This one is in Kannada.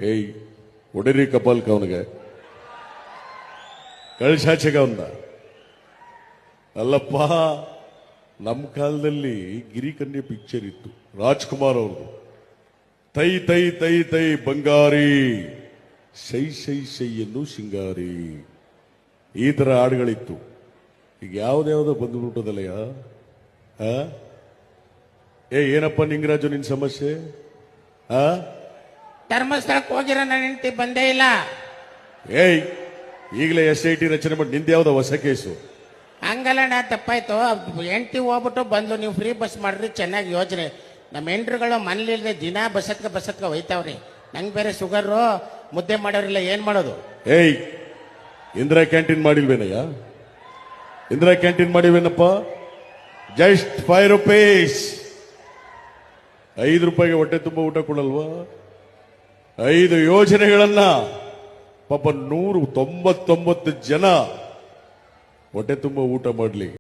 ಏಯ್ ಹೊಡಿರಿ ಕಪಾಲ್ಕ ಅವನಿಗೆ ಕಳ್ಸಾಚೆಗ ಅವನ್ನ. ಅಲ್ಲಪ್ಪ, ನಮ್ಮ ಕಾಲದಲ್ಲಿ ಗಿರಿಕನ್ಯೆ ಪಿಕ್ಚರ್ ಇತ್ತು, ರಾಜ್ಕುಮಾರ್ ಅವ್ರದ್ದು. ತೈ ತೈ ತೈ ತೈ ಬಂಗಾರಿ, ಸೈ ಸೈ ಸೈಯನ್ನು ಸಿಂಗಾರಿ, ಈ ತರ ಹಾಡುಗಳಿತ್ತು. ಈಗ ಯಾವ್ದ್ಯಾವ್ದೋ ಬಂದ್ಬಿಟ್ಟದಲ್ಲಯ್ಯ. ಏನಪ್ಪ ನಿಂಗರಾಜು ನಿನ್ ಸಮಸ್ಯೆ? ಧರ್ಮಸ್ಥಳಕ್ಕೆ ಹೋಗಿರೋ ನನ್ನ ಹೆಂಡತಿ ಬಂದೇ ಇಲ್ಲ. ಈಗಲೇ SIT ರಚನೆ ಮಾಡಿ ನಿಂದ್ಯಾವ್ದು ಹೊಸ ಕೇಸು? ಹಂಗಲ್ಲ ತಪ್ಪಾಯ್ತು. ಹೆಂಡತಿ ಹೋಗ್ಬಿಟ್ಟು ಬಂದು ನೀವು ಫ್ರೀ ಬಸ್ ಮಾಡ್ರಿ, ಚೆನ್ನಾಗಿ ಯೋಜನೆ. ನಮ್ಮ ಹೆಂಡ್ರುಗಳು ಮನೇಲಿಲ್ಲದೆ ದಿನ ಬಸತ್ಕ ಹೋಯ್ತಾವ್ರಿ. ನಂಗೆ ಬೇರೆ ಶುಗರು, ಮುದ್ದೆ ಮಾಡೋರಿಲ್ಲ, ಏನ್ ಮಾಡೋದು? ಇಂದಿರಾ ಕ್ಯಾಂಟೀನ್ ಮಾಡಿಲ್ವೇನಯ್ಯ? ಇಂದಿರಾ ಕ್ಯಾಂಟೀನ್ ಮಾಡಿವೇನಪ್ಪ? ಜಸ್ಟ್ 5 rupees, 5 ರೂಪಾಯಿಗೆ ಹೊಟ್ಟೆ ತುಂಬ ಊಟ ಕೊಡಲ್ವಾ? 5 ಯೋಜನೆಗಳನ್ನ ಪಾಪ 199 ಜನ ಹೊಟ್ಟೆ ತುಂಬ ಊಟ ಮಾಡ್ಲಿ.